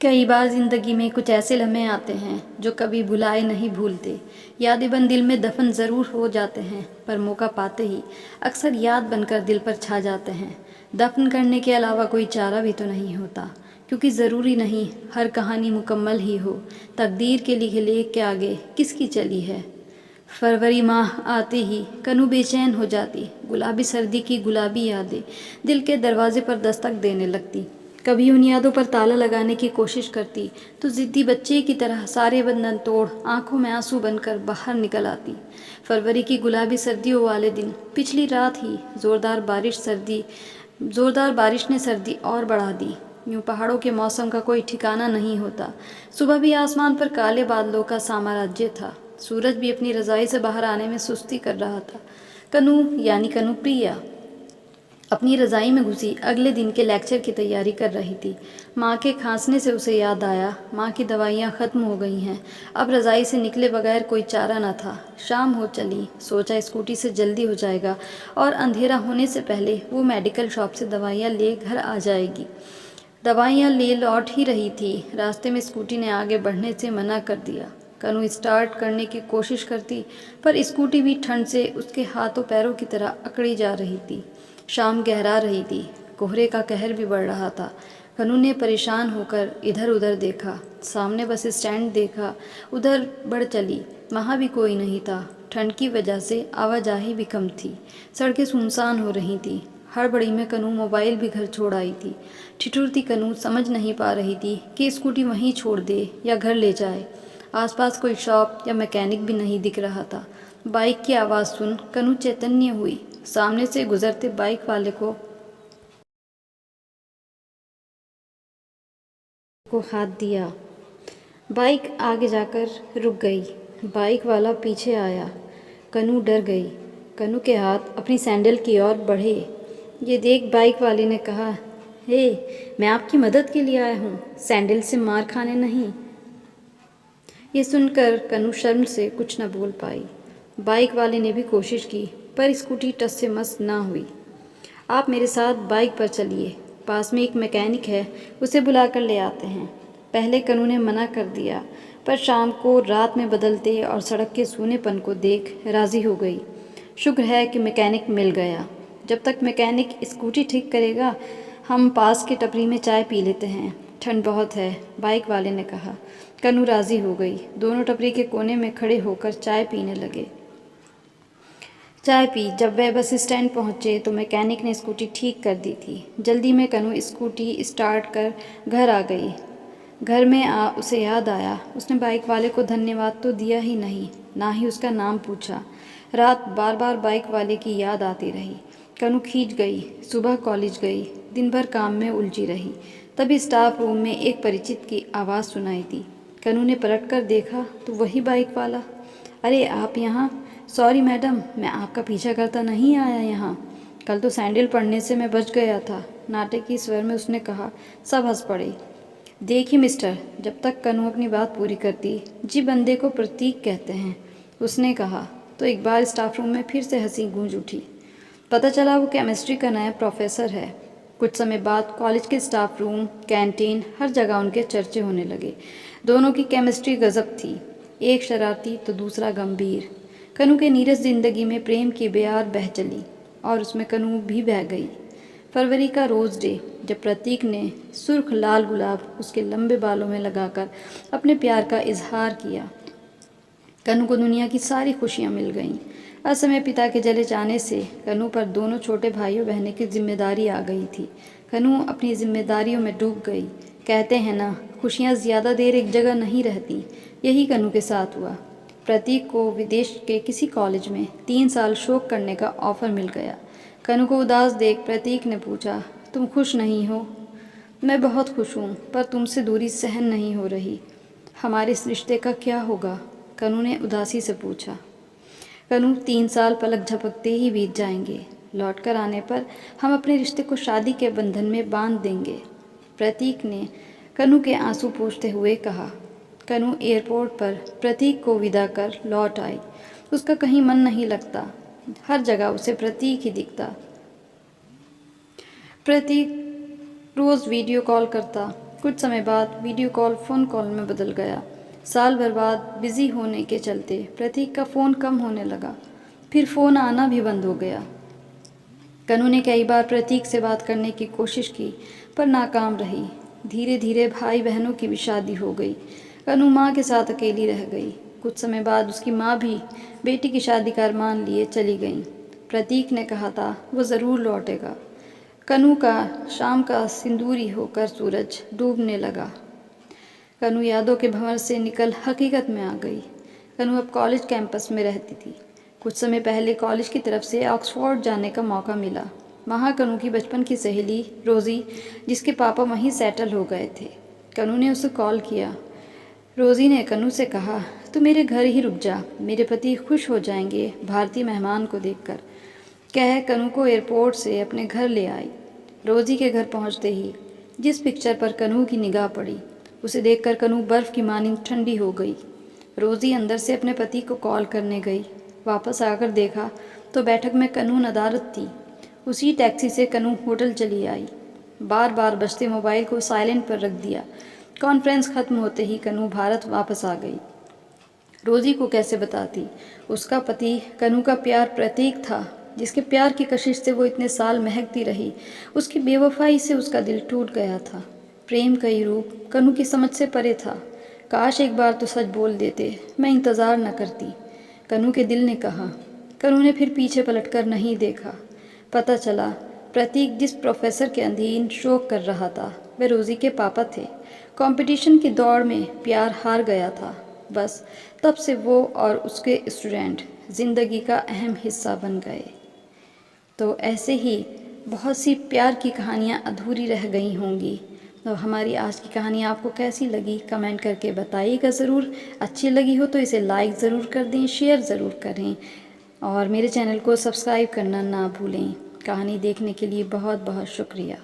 कई बार ज़िंदगी में कुछ ऐसे लम्हे आते हैं जो कभी भुलाए नहीं भूलते। यादें बन दिल में दफन ज़रूर हो जाते हैं, पर मौका पाते ही अक्सर याद बनकर दिल पर छा जाते हैं। दफन करने के अलावा कोई चारा भी तो नहीं होता, क्योंकि ज़रूरी नहीं हर कहानी मुकम्मल ही हो। तकदीर के लिखे लेख के आगे किसकी चली है। फरवरी माह आते ही कनू बेचैन हो जाती। गुलाबी सर्दी की गुलाबी यादें दिल के दरवाजे पर दस्तक देने लगती। कभी उन यादों पर ताला लगाने की कोशिश करती तो ज़िद्दी बच्चे की तरह सारे बंधन तोड़ आंखों में आंसू बनकर बाहर निकल आती। फरवरी की गुलाबी सर्दियों वाले दिन पिछली रात ही ज़ोरदार बारिश ने सर्दी और बढ़ा दी। यूं पहाड़ों के मौसम का कोई ठिकाना नहीं होता। सुबह भी आसमान पर काले बादलों का साम्राज्य था। सूरज भी अपनी रज़ाई से बाहर आने में सुस्ती कर रहा था। कनू यानी कनूप्रिया अपनी रज़ाई में घुसी अगले दिन के लेक्चर की तैयारी कर रही थी। माँ के खांसने से उसे याद आया, माँ की दवाइयाँ ख़त्म हो गई हैं। अब रज़ाई से निकले बगैर कोई चारा न था। शाम हो चली, सोचा स्कूटी से जल्दी हो जाएगा और अंधेरा होने से पहले वो मेडिकल शॉप से दवाइयाँ ले घर आ जाएगी। दवाइयाँ ले लौट ही रही थी, रास्ते में स्कूटी ने आगे बढ़ने से मना कर दिया। कनू स्टार्ट करने की कोशिश करती, पर स्कूटी भी ठंड से उसके हाथों पैरों की तरह अकड़ी जा रही थी। शाम गहरा रही थी, कोहरे का कहर भी बढ़ रहा था। कनू ने परेशान होकर इधर उधर देखा, सामने बस स्टैंड देखा, उधर बढ़ चली। वहाँ भी कोई नहीं था। ठंड की वजह से आवाजाही भी कम थी, सड़कें सुनसान हो रही थी। हड़बड़ी में कनू मोबाइल भी घर छोड़ आई थी। ठिठुरती कनू समझ नहीं पा रही थी कि स्कूटी वहीं छोड़ दे या घर ले जाए। आसपास कोई शॉप या मैकेनिक भी नहीं दिख रहा था। बाइक की आवाज़ सुन कनू चैतन्य हुई। सामने से गुजरते बाइक वाले को हाथ दिया। बाइक आगे जाकर रुक गई। बाइक वाला पीछे आया। कनू डर गई। कनू के हाथ अपनी सैंडल की ओर बढ़े। ये देख बाइक वाले ने कहा, हे, मैं आपकी मदद के लिए आया हूँ, सैंडल से मार खाने नहीं। ये सुनकर कनू शर्म से कुछ न बोल पाई। बाइक वाले ने भी कोशिश की, पर स्कूटी टस से मस ना हुई। आप मेरे साथ बाइक पर चलिए, पास में एक मैकेनिक है, उसे बुला कर ले आते हैं। पहले कनू ने मना कर दिया, पर शाम को रात में बदलते और सड़क के सूनेपन को देख राज़ी हो गई। शुक्र है कि मैकेनिक मिल गया। जब तक मैकेनिक स्कूटी ठीक करेगा, हम पास के टपरी में चाय पी लेते हैं। ठंड बहुत है, बाइक वाले ने कहा। कनू राज़ी हो गई। दोनों टपरी के कोने में खड़े होकर चाय पीने लगे। चाय पी जब वह बस स्टैंड पहुँचे तो मैकेनिक ने स्कूटी ठीक कर दी थी। जल्दी में कनू स्कूटी स्टार्ट कर घर आ गई। घर में उसे याद आया, उसने बाइक वाले को धन्यवाद तो दिया ही नहीं, ना ही उसका नाम पूछा। रात बार बार बाइक वाले की याद आती रही। कनू खींच गई। सुबह कॉलेज गई, दिन भर काम में उलझी रही। तभी स्टाफ रूम में एक परिचित की आवाज़ सुनाई दी। कनू ने पलट कर देखा तो वही बाइक वाला। अरे आप यहाँ? सॉरी मैडम, मैं आपका पीछा करता नहीं आया यहाँ। कल तो सैंडल पड़ने से मैं बच गया था, नाटकीय स्वर में उसने कहा। सब हंस पड़े। देखिए मिस्टर, जब तक कनू अपनी बात पूरी करती, जी बंदे को प्रतीक कहते हैं, उसने कहा, तो एक बार स्टाफ रूम में फिर से हंसी गूंज उठी। पता चला वो केमिस्ट्री का नया प्रोफेसर है। कुछ समय बाद कॉलेज के स्टाफ रूम, कैंटीन, हर जगह उनके चर्चे होने लगे। दोनों की केमिस्ट्री गजब थी, एक शरारती तो दूसरा गंभीर। कनू के नीरस जिंदगी में प्रेम की बयार बह चली और उसमें कनू भी बह गई। फरवरी का रोज़ डे, जब प्रतीक ने सुर्ख लाल गुलाब उसके लंबे बालों में लगाकर अपने प्यार का इजहार किया, कनू को दुनिया की सारी खुशियाँ मिल गईं। असमय पिता के चले जाने से कनू पर दोनों छोटे भाइयों बहनों की जिम्मेदारी आ गई थी। कनू अपनी जिम्मेदारियों में डूब गई। कहते हैं ना, खुशियाँ ज़्यादा देर एक जगह नहीं रहती। यही कनू के साथ हुआ। प्रतीक को विदेश के किसी कॉलेज में 3 साल शोक करने का ऑफ़र मिल गया। कनू को उदास देख प्रतीक ने पूछा, तुम खुश नहीं हो? मैं बहुत खुश हूँ, पर तुमसे दूरी सहन नहीं हो रही। हमारे इस रिश्ते का क्या होगा? कनू ने उदासी से पूछा। कनू, 3 साल पलक झपकते ही बीत जाएंगे। लौट कर आने पर हम अपने रिश्ते को शादी के बंधन में बांध देंगे, प्रतीक ने कनू के आंसू पोंछते हुए कहा। कनू एयरपोर्ट पर प्रतीक को विदा कर लौट आई। उसका कहीं मन नहीं लगता, हर जगह उसे प्रतीक ही दिखता। प्रतीक रोज़ वीडियो कॉल करता, कुछ समय बाद वीडियो कॉल फ़ोन कॉल में बदल गया। साल भर बाद बिज़ी होने के चलते प्रतीक का फ़ोन कम होने लगा। फिर फ़ोन आना भी बंद हो गया। कनू ने कई बार प्रतीक से बात करने की कोशिश की, पर नाकाम रही। धीरे धीरे भाई बहनों की भी शादी हो गई। कनू माँ के साथ अकेली रह गई। कुछ समय बाद उसकी माँ भी बेटी की शादी का अरमान लिए चली गई। प्रतीक ने कहा था वो ज़रूर लौटेगा। कनू का शाम का सिंदूरी होकर सूरज डूबने लगा। कनू यादों के भंवर से निकल हकीकत में आ गई। कनू अब कॉलेज कैंपस में रहती थी। कुछ समय पहले कॉलेज की तरफ से ऑक्सफोर्ड जाने का मौका मिला। वहाँ कनू की बचपन की सहेली रोज़ी, जिसके पापा वहीं सेटल हो गए थे। कनू ने उसे कॉल किया। रोज़ी ने कनू से कहा, तू मेरे घर ही रुक जा, मेरे पति खुश हो जाएंगे भारतीय मेहमान को देखकर। कह कनू को एयरपोर्ट से अपने घर ले आई। रोज़ी के घर पहुँचते ही जिस पिक्चर पर कनू की निगाह पड़ी, उसे देखकर कनू बर्फ़ की मानिंद ठंडी हो गई। रोज़ी अंदर से अपने पति को कॉल करने गई। वापस आकर देखा तो बैठक में कनू नदारद थी। उसी टैक्सी से कनू होटल चली आई। बार बार बजते मोबाइल को साइलेंट पर रख दिया। कॉन्फ्रेंस ख़त्म होते ही कनू भारत वापस आ गई। रोज़ी को कैसे बताती, उसका पति कनू का प्यार प्रतीक था, जिसके प्यार की कशिश से वो इतने साल महकती रही। उसकी बेवफाई से उसका दिल टूट गया था। प्रेम का ये रूप कनू की समझ से परे था। काश एक बार तो सच बोल देते, मैं इंतज़ार न करती, कनू के दिल ने कहा। कनू ने फिर पीछे पलटकर नहीं देखा। पता चला प्रतीक जिस प्रोफेसर के अधीन शोक कर रहा था वे रोज़ी के पापा थे। कंपटीशन की दौड़ में प्यार हार गया था। बस तब से वो और उसके स्टूडेंट ज़िंदगी का अहम हिस्सा बन गए। तो ऐसे ही बहुत सी प्यार की कहानियाँ अधूरी रह गई होंगी। तो हमारी आज की कहानी आपको कैसी लगी कमेंट करके बताइएगा ज़रूर। अच्छी लगी हो तो इसे लाइक ज़रूर कर दें, शेयर ज़रूर करें और मेरे चैनल को सब्सक्राइब करना ना भूलें। कहानी देखने के लिए बहुत बहुत शुक्रिया।